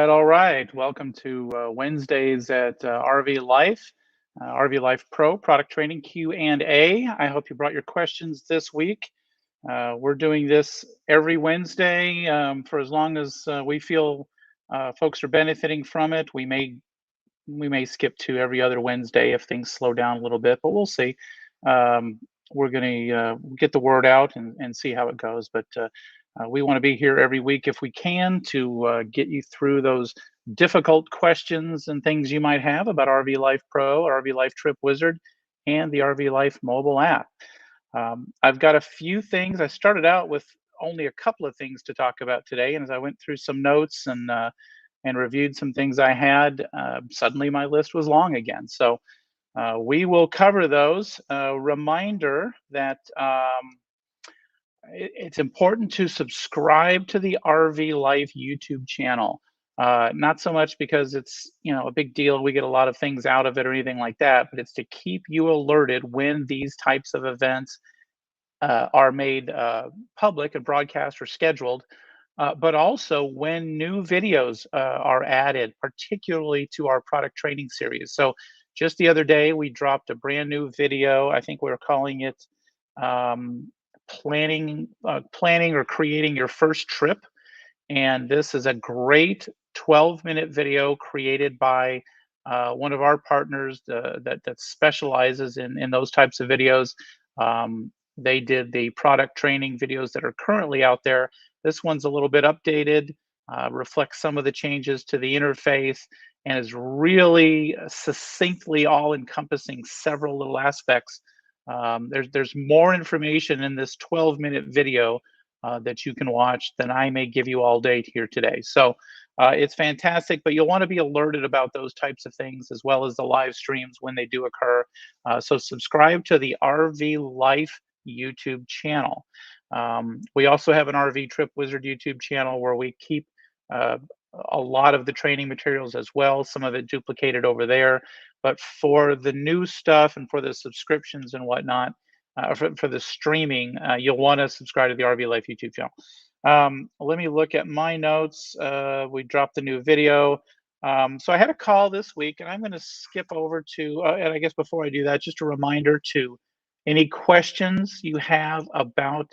All right. Welcome to Wednesdays at RV Life, RV Life Pro Product Training Q&A. I hope you brought your questions this week. We're doing this every Wednesday for as long as we feel folks are benefiting from it. We may skip to every other Wednesday if things slow down a little bit, but we'll see. Um, we're going to get the word out and see how it goes. But we want to be here every week if we can to get you through those difficult questions and things you might have about RV Life Pro, RV Life Trip Wizard, and the RV Life mobile app. I've got a few things. I started out with only a couple of things to talk about today, and as I went through some notes and reviewed some things I had, suddenly my list was long again. So we will cover those. Reminder that it's important to subscribe to the RV Life YouTube channel. Not so much because it's a big deal. We get a lot of things out of it or anything like that, but it's to keep you alerted when these types of events are made public and broadcast or scheduled, but also when new videos are added, particularly to our product training series. So just the other day, we dropped a brand new video. I think we are calling it um, planning or creating your first trip. And this is a great 12-minute video created by one of our partners that specializes in those types of videos. They did the product training videos that are currently out there. This one's a little bit updated, reflects some of the changes to the interface, and is really succinctly all encompassing several little aspects. There's more information in this 12-minute video that you can watch than I may give you all day here today. So it's fantastic, but you'll want to be alerted about those types of things as well as the live streams when they do occur. So subscribe to the RV Life YouTube channel. We also have an RV Trip Wizard YouTube channel where we keep uh, a lot of the training materials as well, some of it duplicated over there. But for the new stuff and for the subscriptions and whatnot, for the streaming, you'll want to subscribe to the RV Life YouTube channel. Let me look at my notes. We dropped the new video. So I had a call this week, and I'm going to skip over to, and I guess before I do that, just a reminder to any questions you have about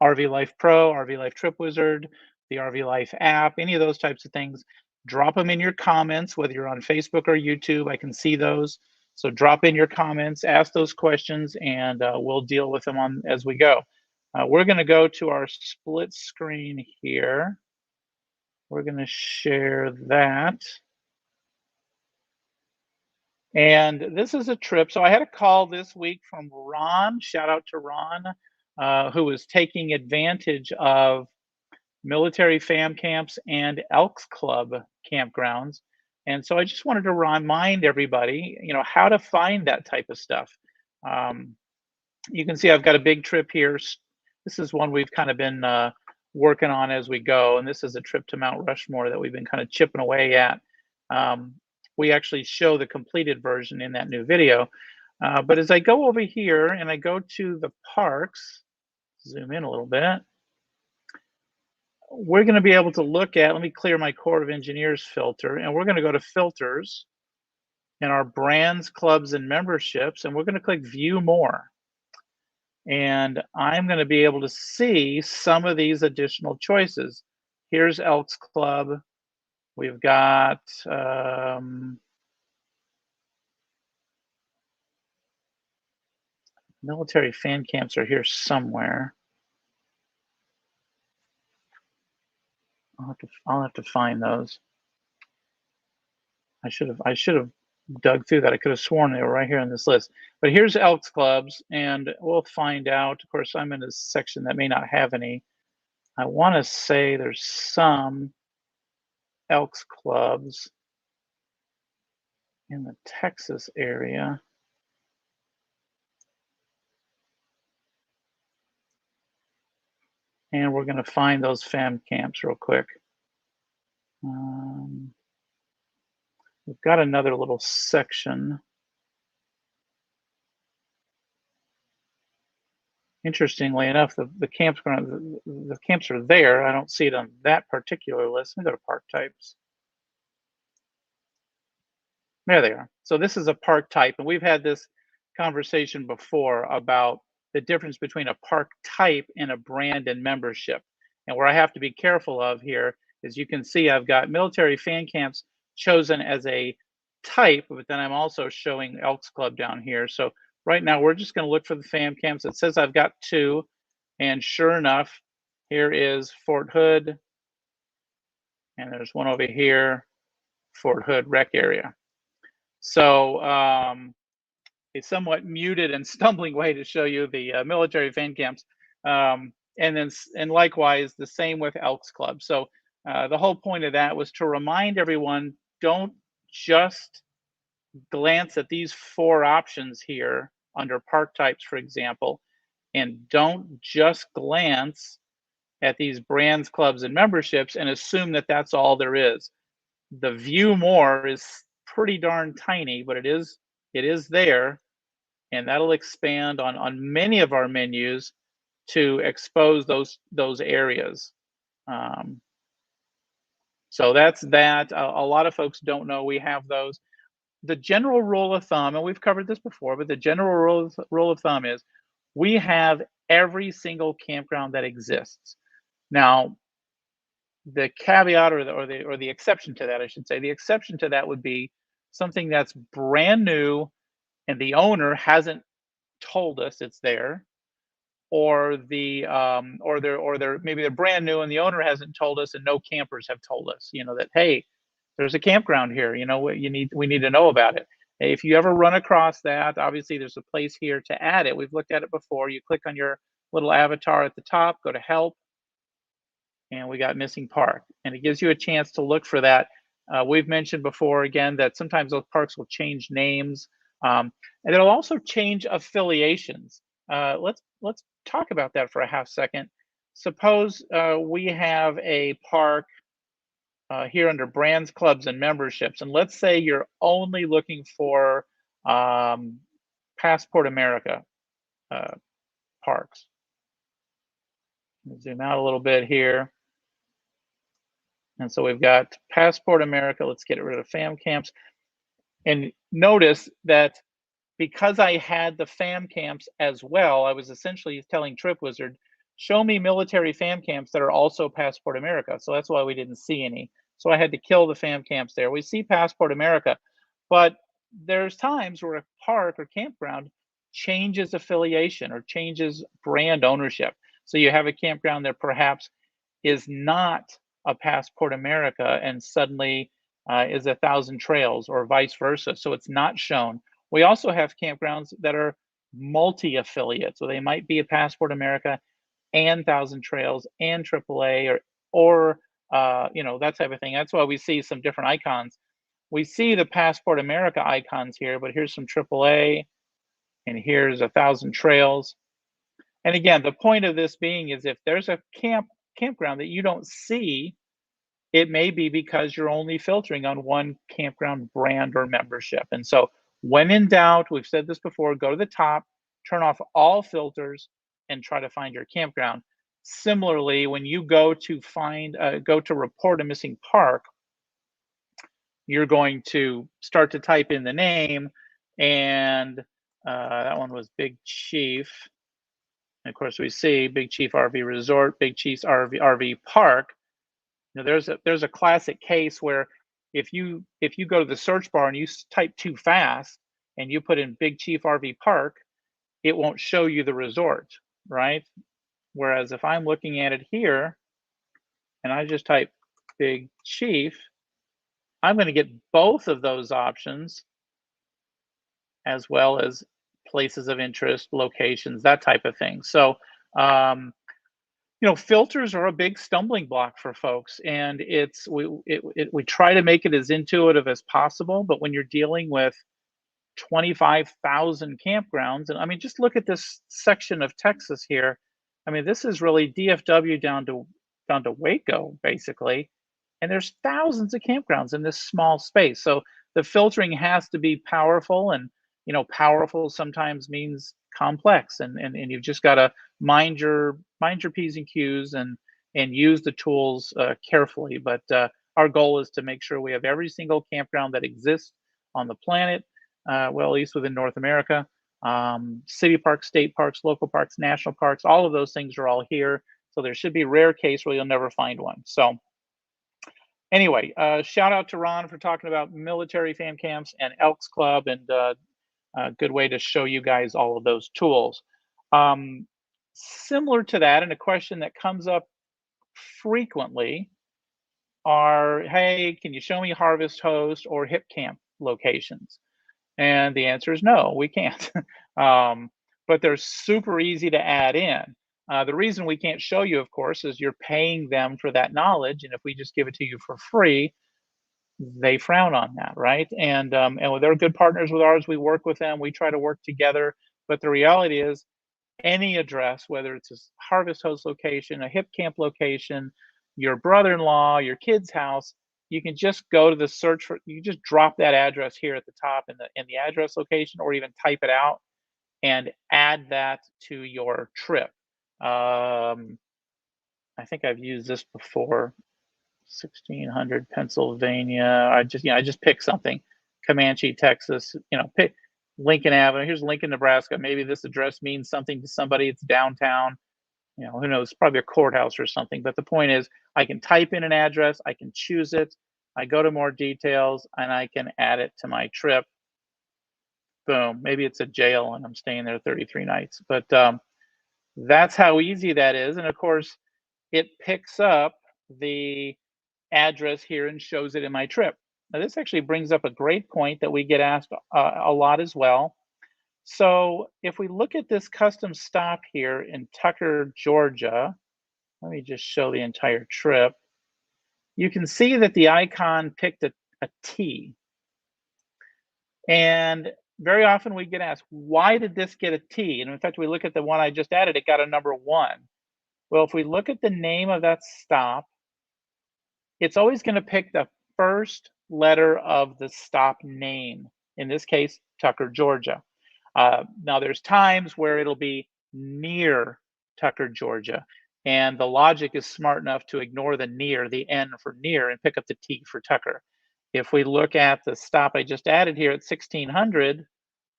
RV Life Pro, RV Life Trip Wizard, the RV Life app, any of those types of things, drop them in your comments, whether you're on Facebook or YouTube. I can see those. So drop in your comments, ask those questions, and we'll deal with them on as we go. We're going to go to our split screen here. We're going to share that. And this is a trip. So I had a call this week from Ron. Shout out to Ron, who was taking advantage of military fam camps and Elks Club campgrounds. And so I just wanted to remind everybody, how to find that type of stuff. Um, you can see I've got a big trip here. This is one we've kind of been working on as we go. And this is a trip to Mount Rushmore that we've been kind of chipping away at. Um, we actually show the completed version in that new video. But as I go over here and I go to the parks, zoom in a little bit, we're going to be able to look at, let me clear my Corps of Engineers filter, and we're going to go to filters in our brands, clubs, and memberships, and we're going to click view more. And I'm going to be able to see some of these additional choices. Here's Elks Club. We've got military fan camps are here somewhere. I'll have to find those. I should have dug through that. I could have sworn they were right here on this list. But here's Elks Clubs, and we'll find out. Of course, I'm in a section that may not have any. I want to say there's some Elks Clubs in the Texas area. And we're going to find those fam camps real quick. We've got another little section. Interestingly enough, the the camps are there. I don't see it on that particular list. Let me go to park types. There they are. So this is a park type, and we've had this conversation before about the difference between a park type and a brand and membership. And where I have to be careful of here is you can see I've got military fan camps chosen as a type, but then I'm also showing Elks Club down here. So right now we're just going to look for the fan camps. It says I've got two, and sure enough, here is Fort Hood, and there's one over here, Fort Hood Rec Area. So a somewhat muted and stumbling way to show you the military fan camps. And likewise, the same with Elks Club. So the whole point of that was to remind everyone, don't just glance at these four options here under park types, for example, and don't just glance at these brands, clubs, and memberships and assume that that's all there is. The view more is pretty darn tiny, but it is there, and that'll expand on many of our menus to expose those areas. Um, so that's that. A lot of folks don't know we have those. The general rule of thumb, and we've covered this before, but the general rule of thumb is we have every single campground that exists. Now, the caveat or the exception to that, I should say, the exception to that would be something that's brand new and the owner hasn't told us it's there, or they're maybe they're brand new and the owner hasn't told us and no campers have told us, that, hey, there's a campground here, we need to know about it. If you ever run across that, obviously there's a place here to add it. We've looked at it before. You click on your little avatar at the top, go to help, and we got missing park, and it gives you a chance to look for that. We've mentioned before again that sometimes those parks will change names, and it'll also change affiliations. Let's talk about that for a half second. Suppose we have a park here under brands, clubs, and memberships, and let's say you're only looking for Passport America uh, parks. Zoom out a little bit here. And so we've got Passport America. Let's get rid of fam camps. And notice that because I had the fam camps as well, I was essentially telling TripWizard, show me military fam camps that are also Passport America. So that's why we didn't see any. So I had to kill the fam camps there. We see Passport America, but there's times where a park or campground changes affiliation or changes brand ownership. So you have a campground that perhaps is not a Passport America and suddenly is 1,000 Trails or vice versa. So it's not shown. We also have campgrounds that are multi-affiliate. So they might be a Passport America and 1,000 Trails and AAA or that type of thing. That's why we see some different icons. We see the Passport America icons here, but here's some AAA and here's 1,000 Trails. And again, the point of this being is if there's a campground that you don't see, it may be because you're only filtering on one campground brand or membership. And so when in doubt, we've said this before, go to the top, turn off all filters, and try to find your campground. Similarly, when you go to report a missing park, you're going to start to type in the name, and that one was Big Chief. And of course, we see Big Chief RV Resort, Big Chief's RV Park. There's a classic case where if you go to the search bar and you type too fast and you put in Big Chief RV Park, it won't show you the resort, right? Whereas if I'm looking at it here and I just type Big Chief, I'm going to get both of those options as well as places of interest, locations, that type of thing. So filters are a big stumbling block for folks, and we try to make it as intuitive as possible. But when you're dealing with 25,000 campgrounds, and I mean, just look at this section of Texas here. I mean, this is really DFW down to Waco, basically, and there's thousands of campgrounds in this small space. So the filtering has to be powerful, and powerful sometimes means complex, and you've just got to mind your P's and Q's and use the tools carefully. But our goal is to make sure we have every single campground that exists on the planet, well, at least within North America. City parks, state parks, local parks, national parks, all of those things are all here. So there should be a rare case where you'll never find one. So anyway, shout out to Ron for talking about military fan camps and Elks Club, and a good way to show you guys all of those tools. Similar to that, and a question that comes up frequently are, hey, can you show me harvest host or hip camp locations? And the answer is no, we can't. But they're super easy to add in. The reason we can't show you, of course, is you're paying them for that knowledge. And if we just give it to you for free, they frown on that, right? And they're good partners with ours. We work with them. We try to work together. But the reality is, any address, whether it's a harvest host location, a hip camp location, your brother-in-law, your kid's house, you can just go to the search for, you just drop that address here at the top in the address location, or even type it out and add that to your trip. I think I've used this before. 1600 Pennsylvania. I just pick something. Comanche, Texas. Pick Lincoln Avenue. Here's Lincoln, Nebraska. Maybe this address means something to somebody. It's downtown. Who knows? Probably a courthouse or something. But the point is, I can type in an address. I can choose it. I go to more details, and I can add it to my trip. Boom. Maybe it's a jail, and I'm staying there 33 nights. But that's how easy that is. And of course, it picks up the address here and shows it in my trip. Now, this actually brings up a great point that we get asked a lot as well. So if we look at this custom stop here in Tucker, Georgia, let me just show the entire trip. You can see that the icon picked a T. And very often we get asked, why did this get a T? And in fact, we look at the one I just added, it got a number 1. Well, if we look at the name of that stop, it's always going to pick the first letter of the stop name, in this case, Tucker, Georgia. Now, there's times where it'll be near Tucker, Georgia, and the logic is smart enough to ignore the near, the N for near, and pick up the T for Tucker. If we look at the stop I just added here at 1600, of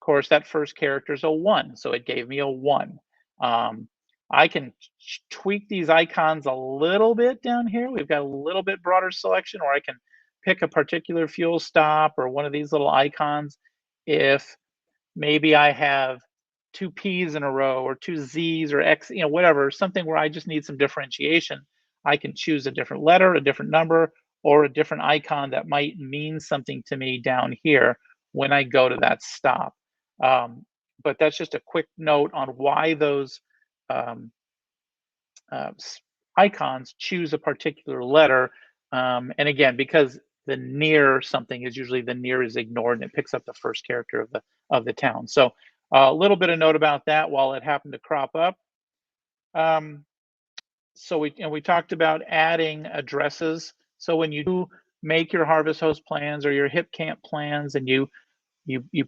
course, that first character is a 1, so it gave me a 1. I can tweak these icons a little bit down here. We've got a little bit broader selection, or I can pick a particular fuel stop or one of these little icons. If maybe I have 2 P's in a row or 2 Z's or X, whatever, something where I just need some differentiation, I can choose a different letter, a different number, or a different icon that might mean something to me down here when I go to that stop. But that's just a quick note on why those icons choose a particular letter. And again, because the near something is usually the near is ignored and it picks up the first character of the town. So a little bit of note about that while it happened to crop up. So we talked about adding addresses. So when you do make your harvest host plans or your hip camp plans, and you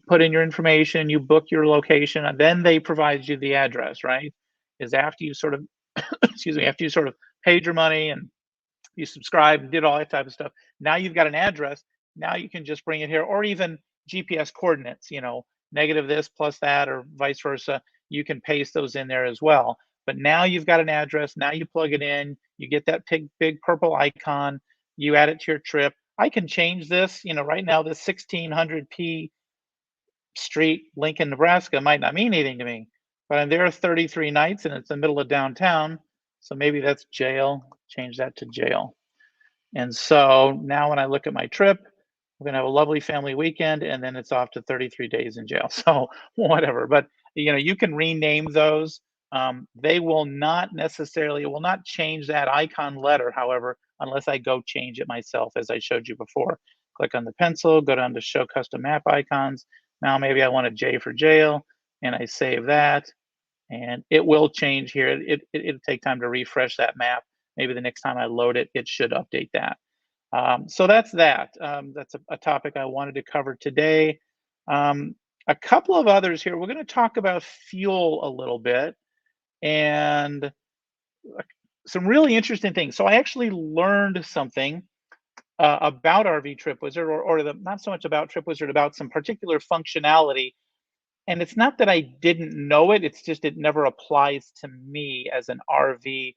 put in your information, you book your location, and then they provide you the address, right? Is after you sort of, excuse me, after you sort of paid your money and you subscribed and did all that type of stuff, now you've got an address. Now you can just bring it here, or even GPS coordinates, negative this plus that, or vice versa. You can paste those in there as well. But now you've got an address. Now you plug it in, you get that big purple icon, you add it to your trip. I can change this, right now this 1600 P Street, Lincoln, Nebraska might not mean anything to me, but I'm there 33 nights and it's the middle of downtown. So maybe that's jail, change that to jail. And so now when I look at my trip, we're gonna have a lovely family weekend, and then it's off to 33 days in jail. So whatever, but you can rename those. They will not necessarily, it will not change that icon letter, however, unless I go change it myself, as I showed you before. Click on the pencil, go down to show custom map icons. Now maybe I want a J for jail, and I save that, and it will change here. It'll take time to refresh that map. Maybe the next time I load it, it should update that. So that's that. That's a topic I wanted to cover today. A couple of others here. We're going to talk about fuel a little bit. and some really interesting things. So I actually learned something about RV Trip Wizard, or not so much about Trip Wizard, about some particular functionality. And it's not that I didn't know it; it's just it never applies to me as an RV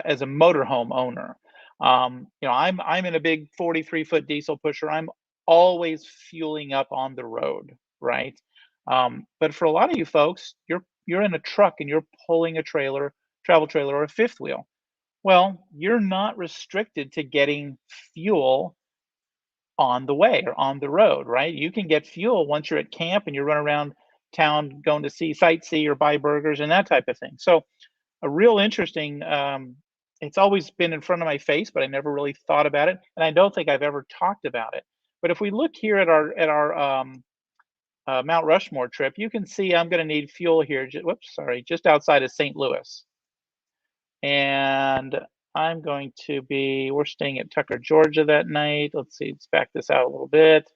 as a motorhome owner. I'm in a big 43-foot diesel pusher. I'm always fueling up on the road, right? But for a lot of you folks, you're in a truck and you're pulling a travel trailer, or a fifth wheel. Well, you're not restricted to getting fuel on the way or on the road, right? You can get fuel once you're at camp and you run around town going to see sightsee or buy burgers and that type of thing. So a real interesting, it's always been in front of my face, but I never really thought about it, and I don't think I've ever talked about it. But if we look here at our Mount Rushmore trip, you can see I'm going to need fuel here. Whoops, sorry, just outside of St. Louis, and we're staying at Tucker, Georgia that night. Let's see, let's back this out a little bit.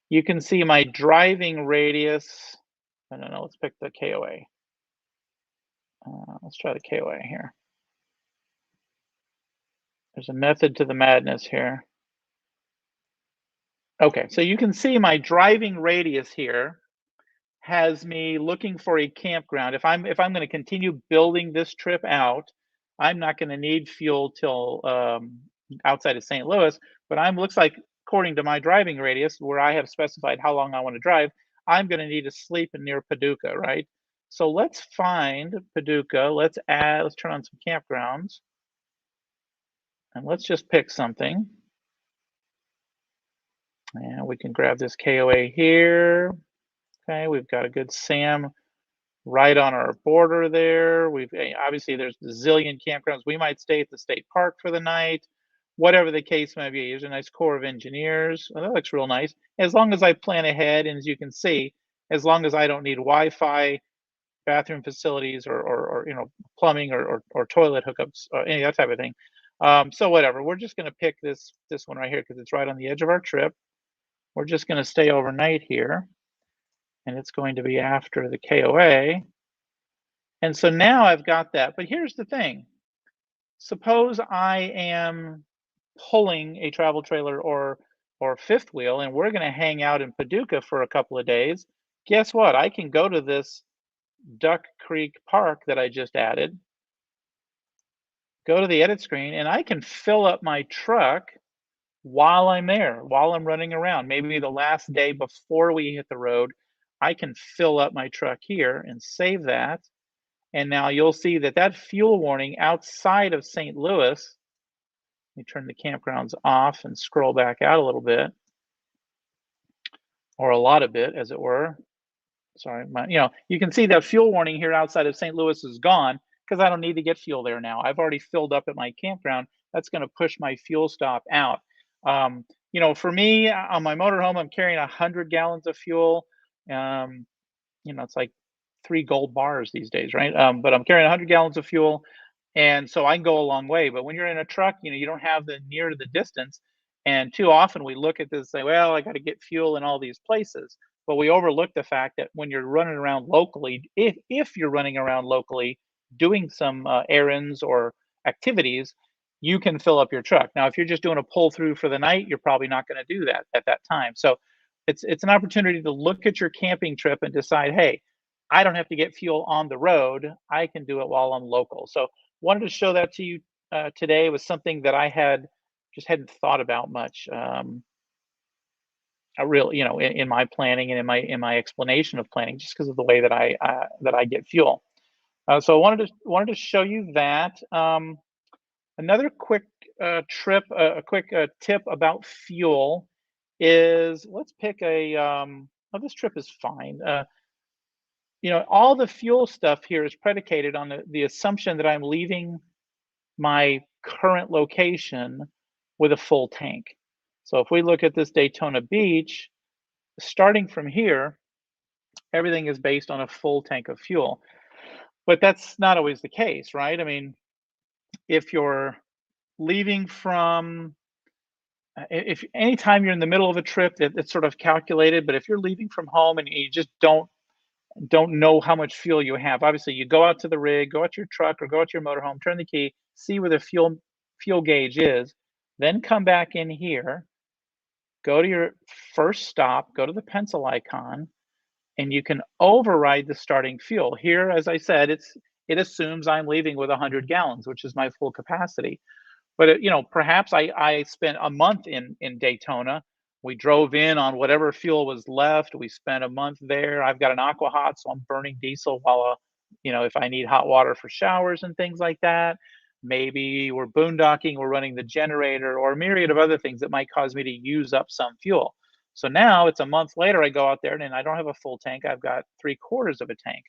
You can see my driving radius. I don't know. Let's pick the KOA. Let's try the KOA here. There's a method to the madness here. Okay, so you can see my driving radius here has me looking for a campground. If I'm going to continue building this trip out, I'm not going to need fuel till outside of St. Louis. But looks like, according to my driving radius, where I have specified how long I want to drive, I'm going to need to sleep near Paducah, right? So let's find Paducah. Let's turn on some campgrounds, and let's just pick something. And we can grab this KOA here. Okay, we've got a good SAM right on our border there. Obviously there's a zillion campgrounds. We might stay at the state park for the night, whatever the case may be. There's a nice Corps of Engineers. Well, that looks real nice. As long as I plan ahead, and as you can see, as long as I don't need Wi-Fi, bathroom facilities, or plumbing or toilet hookups, or any of that type of thing. So whatever. We're just going to pick this one right here because it's right on the edge of our trip. We're just going to stay overnight here, and it's going to be after the KOA. And so now I've got that. But here's the thing. Suppose I am pulling a travel trailer or fifth wheel, and we're going to hang out in Paducah for a couple of days. Guess what? I can go to this Duck Creek Park that I just added, go to the edit screen, and I can fill up my truck while I'm there, while I'm running around. Maybe the last day before we hit the road, I can fill up my truck here and save that. And now you'll see that fuel warning outside of St. Louis. Let me turn the campgrounds off and scroll back out a little bit, or a lot of bit, as it were. Sorry, you can see that fuel warning here outside of St. Louis is gone because I don't need to get fuel there now. I've already filled up at my campground. That's going to push my fuel stop out. For me, on my motorhome, I'm carrying 100 gallons of fuel. It's like 3 gold bars these days, right? But I'm carrying 100 gallons of fuel, and so I can go a long way. But when you're in a truck, you don't have the distance. And too often we look at this and say, well, I got to get fuel in all these places. But we overlook the fact that when you're running around locally, if you're running around locally doing some errands or activities, you can fill up your truck. Now, if you're just doing a pull through for the night, you're probably not going to do that at that time. So it's an opportunity to look at your camping trip and decide, hey, I don't have to get fuel on the road. I can do it while I'm local. So wanted to show that to you today. It was something that I just hadn't thought about much. I really, in my planning and in my explanation of planning, just because of the way that I get fuel. So I wanted to show you that. Another quick quick tip about fuel is, let's pick this trip is fine. All the fuel stuff here is predicated on the assumption that I'm leaving my current location with a full tank. So if we look at this Daytona Beach, starting from here, everything is based on a full tank of fuel. But that's not always the case, right? I mean, if you're leaving from, if anytime you're in the middle of a trip, it's sort of calculated. But if you're leaving from home and you just don't don't know how much fuel you have. Obviously, you go out to the rig, go out to your truck or go out to your motorhome, turn the key, see where the fuel gauge is, then come back in here, go to your first stop, go to the pencil icon, and you can override the starting fuel. Here, as I said, it assumes I'm leaving with 100 gallons, which is my full capacity. But perhaps I spent a month in Daytona. We drove in on whatever fuel was left. We spent a month there. I've got an aqua hot, so I'm burning diesel while if I need hot water for showers and things like that. Maybe we're boondocking, we're running the generator, or a myriad of other things that might cause me to use up some fuel. So now it's a month later, I go out there and I don't have a full tank. I've got 3/4 of a tank.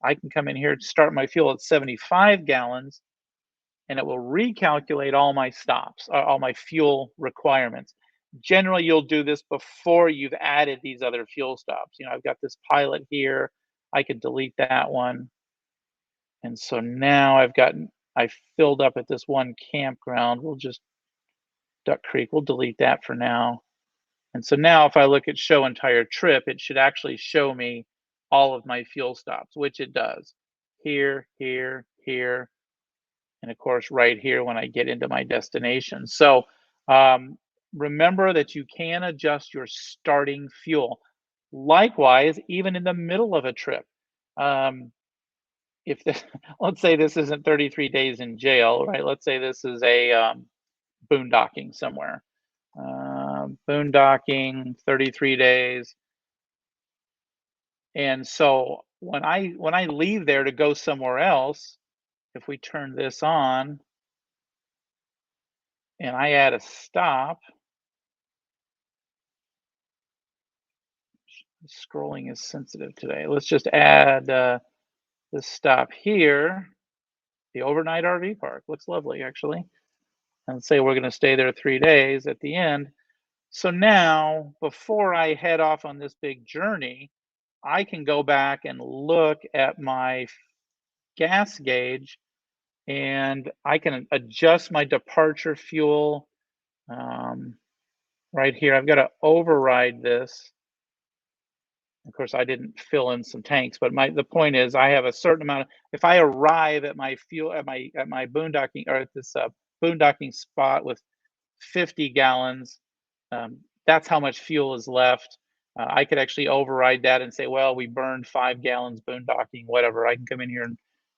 I can come in here to start my fuel at 75 gallons, and it will recalculate all my stops, all my fuel requirements. Generally, you'll do this before you've added these other fuel stops. I've got this pilot here. I could delete that one. And so now I filled up at this one campground. We'll just, Duck Creek, we'll delete that for now. And so now if I look at show entire trip, it should actually show me all of my fuel stops, which it does. Here, here, here, and of course right here when I get into my destination. So remember that you can adjust your starting fuel. Likewise, even in the middle of a trip. If this, let's say this isn't 33 days in jail, right? Let's say this is a boondocking somewhere. Boondocking, 33 days. And so when I leave there to go somewhere else, if we turn this on and I add a stop, scrolling is sensitive today. Let's just add this stop here, the overnight RV park. Looks lovely, actually. And say we're going to stay there 3 days at the end. So now, before I head off on this big journey, I can go back and look at my gas gauge, and I can adjust my departure fuel right here. I've got to override this. Of course, I didn't fill in some tanks, but the point is I have a certain amount of, if I arrive at my fuel at my boondocking, or at this boondocking spot with 50 gallons, that's how much fuel is left. I could actually override that and say, well, we burned 5 gallons boondocking, whatever. I can come in here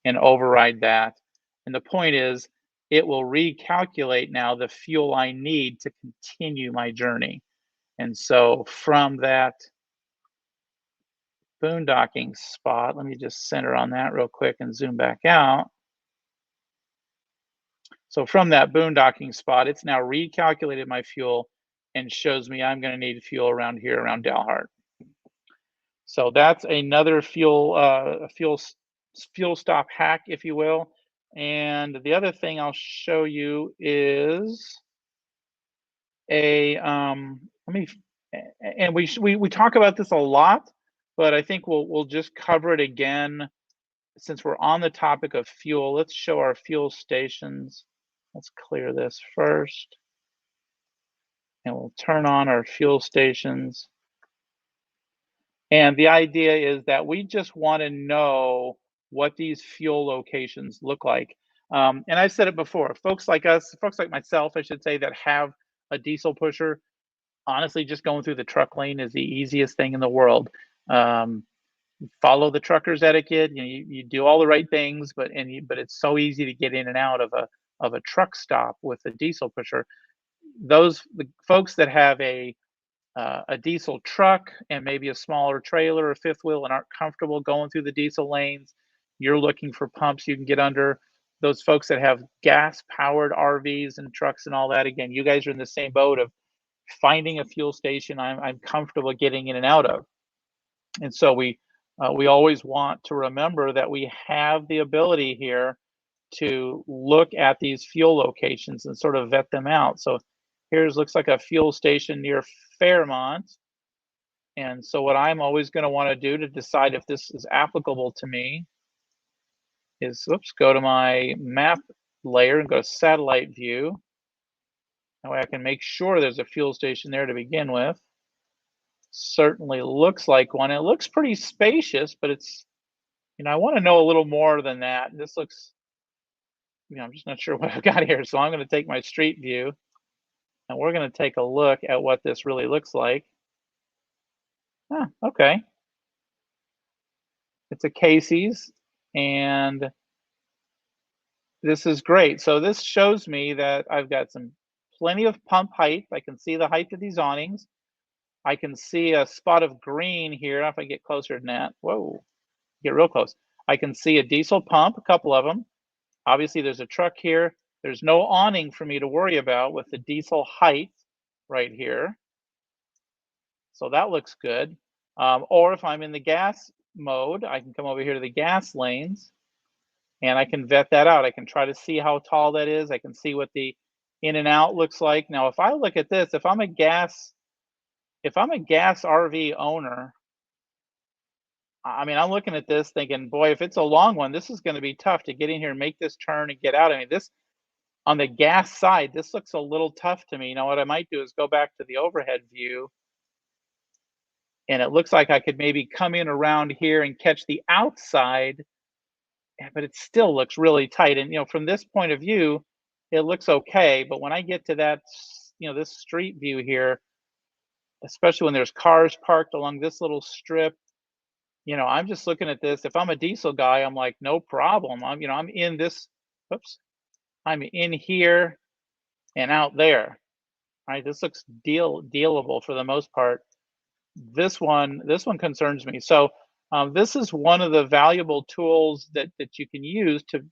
and override that. And the point is, it will recalculate now the fuel I need to continue my journey. And so from that boondocking spot, let me just center on that real quick and zoom back out. So from that boondocking spot, it's now recalculated my fuel and shows me I'm going to need fuel around here, around Dalhart. So that's another fuel stop hack, if you will. And the other thing I'll show you is we talk about this a lot, but I think we'll just cover it again since we're on the topic of fuel. Let's show our fuel stations. Let's clear this first. And we'll turn on our fuel stations. And the idea is that we just want to know what these fuel locations look like. And I've said it before, folks like us, folks like myself, I should say, that have a diesel pusher, honestly, just going through the truck lane is the easiest thing in the world. Follow the trucker's etiquette. You do all the right things, but it's so easy to get in and out of a truck stop with a diesel pusher. The folks that have a diesel truck and maybe a smaller trailer or fifth wheel and aren't comfortable going through the diesel lanes, you're looking for pumps you can get under. Those folks that have gas powered RVs and trucks and all that, again, you guys are in the same boat of finding a fuel station I'm comfortable getting in and out of. And so we always want to remember that we have the ability here to look at these fuel locations and sort of vet them out. So here's looks like a fuel station near Fairmont. And so what I'm always going to want to do to decide if this is applicable to me is, go to my map layer and go to satellite view. That way I can make sure there's a fuel station there to begin with. certainly looks like one. It looks pretty spacious, but it's, I want to know a little more than that. This looks, I'm just not sure what I've got here. So I'm going to take my street view and we're going to take a look at what this really looks like. Okay. It's a Casey's, and this is great. So this shows me that I've got plenty of pump height. I can see the height of these awnings. I can see a spot of green here. If I get closer than that, whoa, get real close. I can see a diesel pump, a couple of them. Obviously, there's a truck here. There's no awning for me to worry about with the diesel height right here. So that looks good. Or if I'm in the gas mode, I can come over here to the gas lanes and I can vet that out. I can try to see how tall that is. I can see what the in and out looks like. Now, if I look at this, if I'm a gas RV owner, I mean, I'm looking at this thinking, boy, if it's a long one, this is going to be tough to get in here, make this turn and get out. I mean, this on the gas side, this looks a little tough to me. Now, what I might do is go back to the overhead view, and it looks like I could maybe come in around here and catch the outside, but it still looks really tight. And, from this point of view, it looks okay. But when I get to that, this street view here, especially when there's cars parked along this little strip, I'm just looking at this. If I'm a diesel guy, I'm like, no problem. I'm in this, oops, I'm in here and out there. All right, this looks dealable for the most part. This one concerns me. So this is one of the valuable tools that you can use to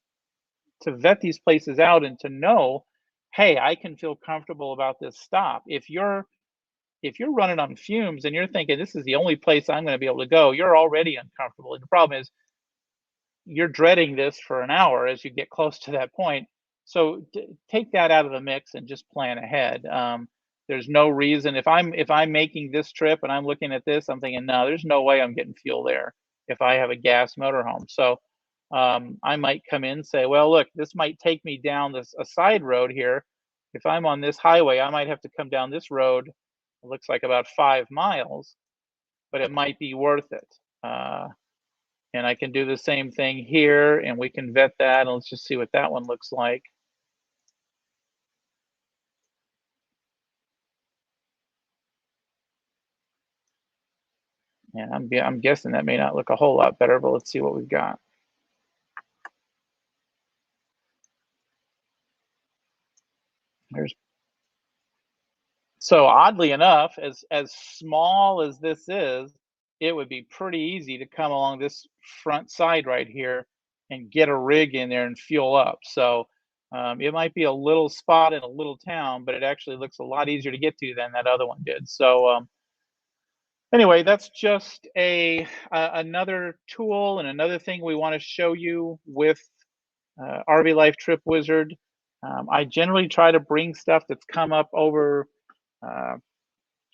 vet these places out and to know, hey, I can feel comfortable about this stop. If you're running on fumes and you're thinking this is the only place I'm going to be able to go, you're already uncomfortable. And the problem is you're dreading this for an hour as you get close to that point. So take that out of the mix and just plan ahead. There's no reason if I'm making this trip and I'm looking at this, I'm thinking, no, there's no way I'm getting fuel there if I have a gas motorhome. So I might come in and say, well, look, this might take me down a side road here. If I'm on this highway, I might have to come down this road. It looks like about 5 miles, but it might be worth it. And I can do the same thing here, and we can vet that. And let's just see what that one looks like. And I'm guessing that may not look a whole lot better, but let's see what we've got. So oddly enough, as small as this is, it would be pretty easy to come along this front side right here and get a rig in there and fuel up. So it might be a little spot in a little town, but it actually looks a lot easier to get to than that other one did. So anyway, that's just another tool and another thing we want to show you with RV Life Trip Wizard. I generally try to bring stuff that's come up over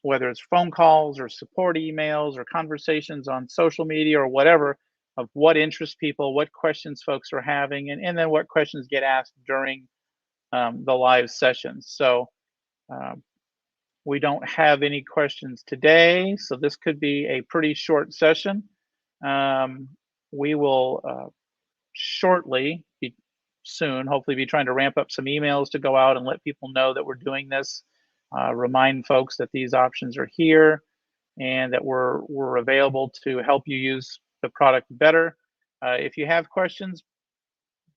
whether it's phone calls or support emails or conversations on social media or whatever, of what interests people, what questions folks are having, and then what questions get asked during the live sessions. So we don't have any questions today, so this could be a pretty short session. We will shortly, soon, hopefully be trying to ramp up some emails to go out and let people know that we're doing this. Remind folks that these options are here and that we're available to help you use the product better. If you have questions,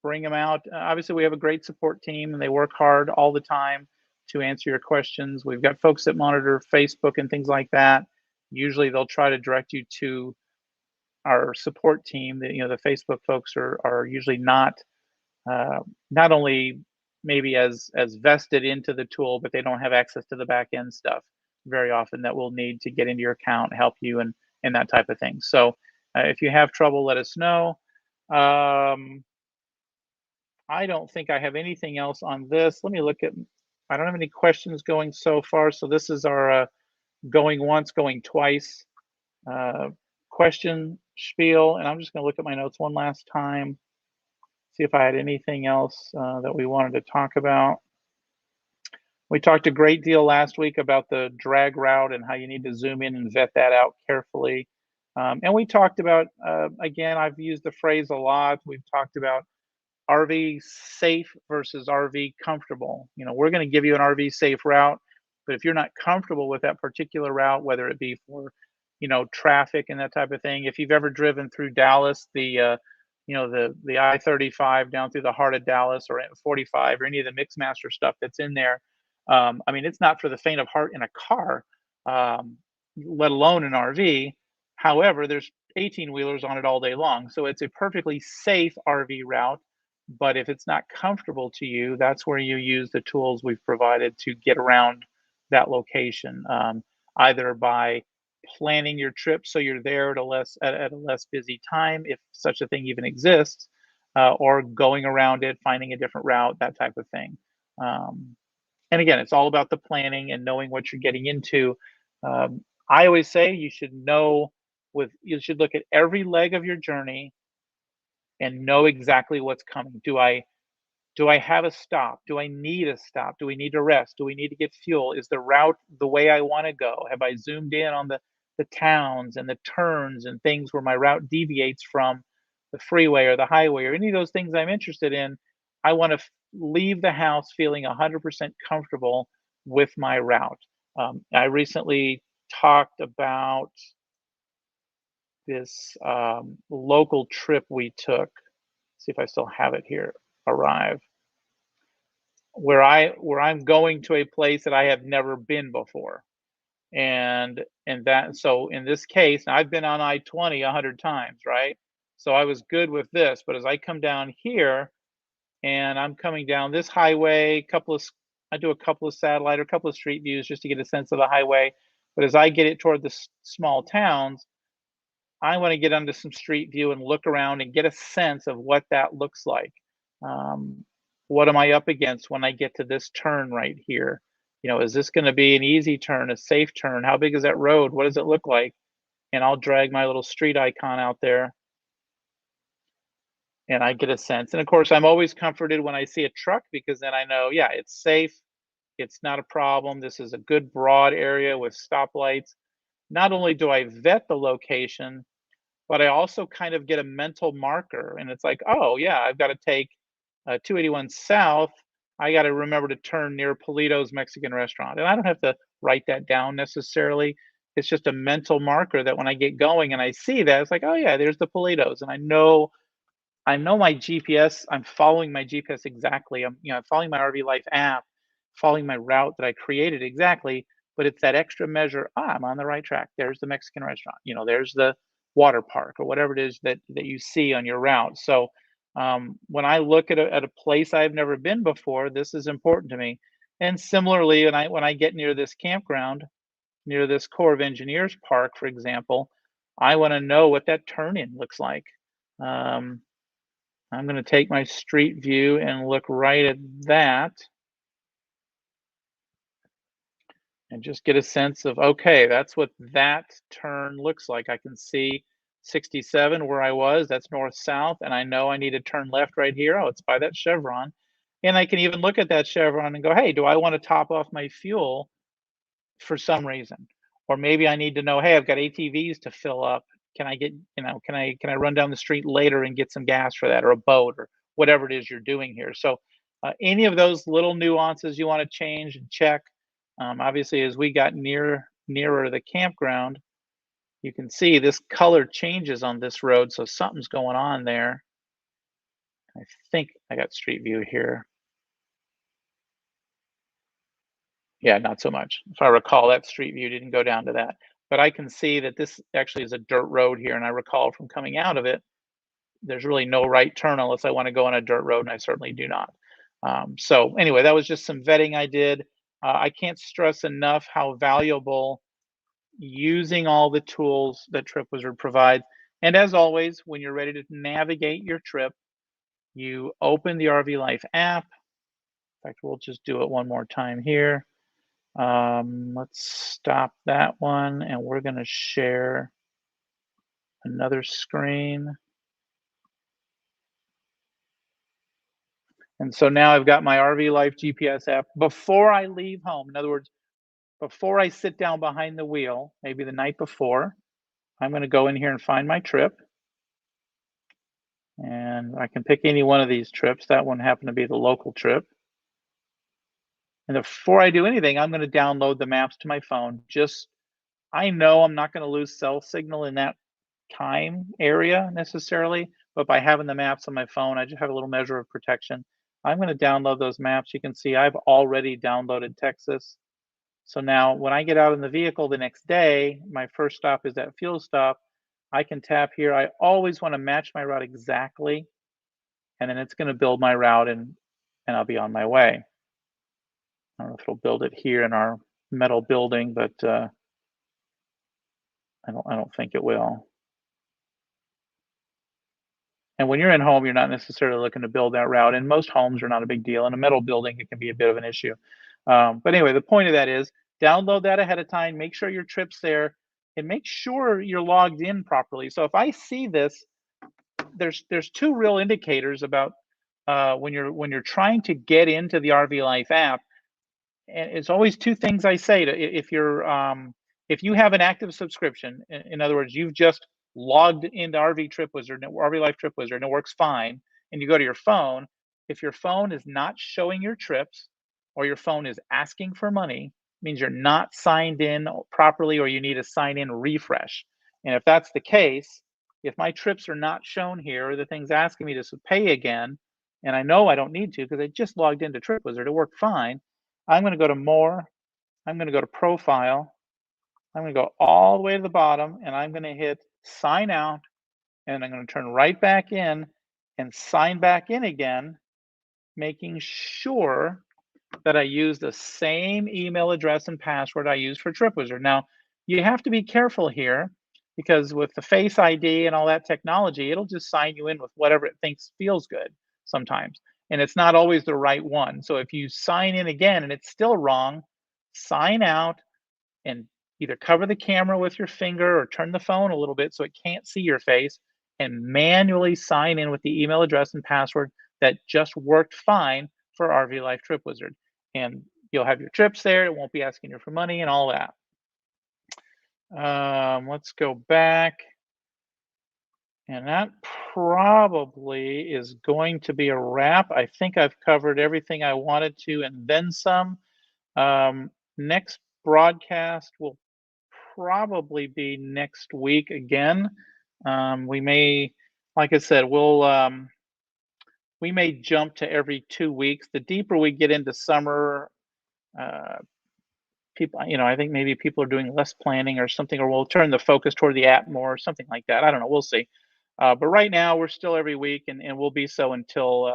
bring them out. Obviously, we have a great support team and they work hard all the time to answer your questions. We've got folks that monitor Facebook and things like that. Usually they'll try to direct you to our support team. The Facebook folks are usually not only maybe as vested into the tool, but they don't have access to the back end stuff very often that we'll need to get into your account, help you, and that type of thing. So if you have trouble, let us know. I don't think I have anything else on this. Let me look at, I don't have any questions going so far. So this is our going once, going twice question spiel. And I'm just going to look at my notes one last time, see if I had anything else that we wanted to talk about. We talked a great deal last week about the drag route and how you need to zoom in and vet that out carefully. And we talked about, again, I've used the phrase a lot. We've talked about RV safe versus RV comfortable. You know, we're going to give you an RV safe route, but if you're not comfortable with that particular route, whether it be for, traffic and that type of thing, if you've ever driven through Dallas, the I-35 down through the heart of Dallas or 45 or any of the Mixmaster stuff that's in there, I mean, it's not for the faint of heart in a car, let alone an RV. However, there's 18 wheelers on it all day long. So it's a perfectly safe RV route. But if it's not comfortable to you, that's where you use the tools we've provided to get around that location, either by planning your trip so you're there at a less busy time, if such a thing even exists, or going around it, finding a different route, that type of thing. Um, and again, it's all about the planning and knowing what you're getting into. I always say you should look at every leg of your journey and know exactly what's coming. Do I have a stop? Do I need a stop? Do we need to rest? Do we need to get fuel? Is the route the way I want to go? Have I zoomed in on the towns and the turns and things where my route deviates from the freeway or the highway or any of those things I'm interested in? I want to leave the house feeling 100% comfortable with my route. I recently talked about this local trip we took. See if I still have it here. Arrive where I'm going to a place that I have never been before. And that so in this case, now I've been on I-20 100 times, right? So I was good with this, but as I come down here and I'm coming down this highway, I do a couple of satellite or a couple of street views just to get a sense of the highway. But as I get it toward the small towns, I want to get onto some street view and look around and get a sense of what that looks like. Um, what am I up against when I get to this turn right here? Is this going to be an easy turn, a safe turn? How big is that road? What does it look like? And I'll drag my little street icon out there and I get a sense. And of course, I'm always comforted when I see a truck because then I know, yeah, it's safe. It's not a problem. This is a good broad area with stoplights. Not only do I vet the location, but I also kind of get a mental marker, and it's like, oh yeah, I've got to take 281 south. I got to remember to turn near Polito's Mexican restaurant, and I don't have to write that down necessarily. It's just a mental marker that when I get going and I see that, it's like, oh yeah, there's the Politos, and I know my GPS. I'm following my GPS exactly. I'm following my RV Life app, following my route that I created exactly. But it's that extra measure. I'm on the right track. There's the Mexican restaurant. There's the water park or whatever it is that you see on your route. So when I look at a place I've never been before, this is important to me. And similarly, when I get near this campground, near this Corps of Engineers park, for example, I want to know what that turn in looks like. Um, I'm going to take my street view and look right at that and just get a sense of, okay, that's what that turn looks like. I can see 67 where I was, that's north-south, and I know I need to turn left right here. Oh, it's by that chevron. And I can even look at that chevron and go, hey, do I want to top off my fuel for some reason? Or maybe I need to know, hey, I've got ATVs to fill up. Can I run down the street later and get some gas for that, or a boat, or whatever it is you're doing here? So any of those little nuances you want to change and check. Obviously, as we got nearer the campground, you can see this color changes on this road, so something's going on there. I think I got street view here. Yeah, not so much. If I recall, that street view didn't go down to that. But I can see that this actually is a dirt road here, and I recall from coming out of it, there's really no right turn unless I want to go on a dirt road, and I certainly do not. So anyway, that was just some vetting I did. I can't stress enough how valuable using all the tools that TripWizard provides. And as always, when you're ready to navigate your trip, you open the RV Life app. In fact, we'll just do it one more time here. Let's stop that one, and we're going to share another screen. And so now I've got my RV Life GPS app. Before I leave home, in other words, before I sit down behind the wheel, maybe the night before, I'm going to go in here and find my trip. And I can pick any one of these trips. That one happened to be the local trip. And before I do anything, I'm going to download the maps to my phone. I know I'm not going to lose cell signal in that time area necessarily, but by having the maps on my phone, I just have a little measure of protection. I'm going to download those maps. You can see I've already downloaded Texas. So now when I get out in the vehicle the next day, my first stop is that fuel stop. I can tap here. I always want to match my route exactly, and then it's going to build my route and I'll be on my way. I don't know if it'll build it here in our metal building, but I don't think it will. And when you're in home, you're not necessarily looking to build that route. And most homes are not a big deal. In a metal building, it can be a bit of an issue. But anyway, the point of that is download that ahead of time. Make sure your trip's there, and make sure you're logged in properly. So if I see this, there's two real indicators about when you're trying to get into the RV Life app. And it's always two things I say to if you have an active subscription, in other words, you've just logged into RV Trip Wizard, RV Life Trip Wizard, and it works fine, and you go to your phone, if your phone is not showing your trips or your phone is asking for money, it means you're not signed in properly or you need a sign in refresh. And if that's the case, if my trips are not shown here or the thing's asking me to pay again, and I know I don't need to because I just logged into Trip Wizard, it worked fine. I'm going to go to more. I'm going to go to profile. I'm going to go all the way to the bottom and I'm going to hit sign out, and I'm going to turn right back in and sign back in again, making sure that I use the same email address and password I use for TripWizard. Now, you have to be careful here because with the Face ID and all that technology, it'll just sign you in with whatever it thinks feels good sometimes. And it's not always the right one. So if you sign in again and it's still wrong, sign out and either cover the camera with your finger or turn the phone a little bit so it can't see your face and manually sign in with the email address and password that just worked fine for RV Life Trip Wizard. And you'll have your trips there. It won't be asking you for money and all that. Let's go back. And that probably is going to be a wrap. I think I've covered everything I wanted to and then some. Next broadcast will probably be next week again. We may, like I said, we may jump to every 2 weeks. The deeper we get into summer, people, I think maybe people are doing less planning or something, or we'll turn the focus toward the app more, or something like that. I don't know. We'll see. But right now, we're still every week, and we'll be so until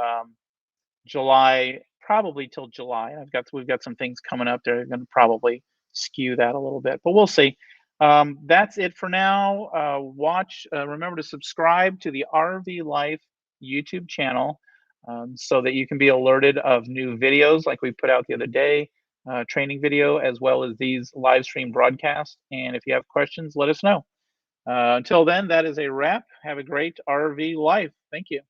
July, probably till July. We've got some things coming up that are going to probably skew that a little bit, but we'll see. That's it for now. Remember to subscribe to the RV Life YouTube channel so that you can be alerted of new videos like we put out the other day, training video, as well as these live stream broadcasts. And if you have questions, let us know. Until then, that is a wrap. Have a great RV life. Thank you.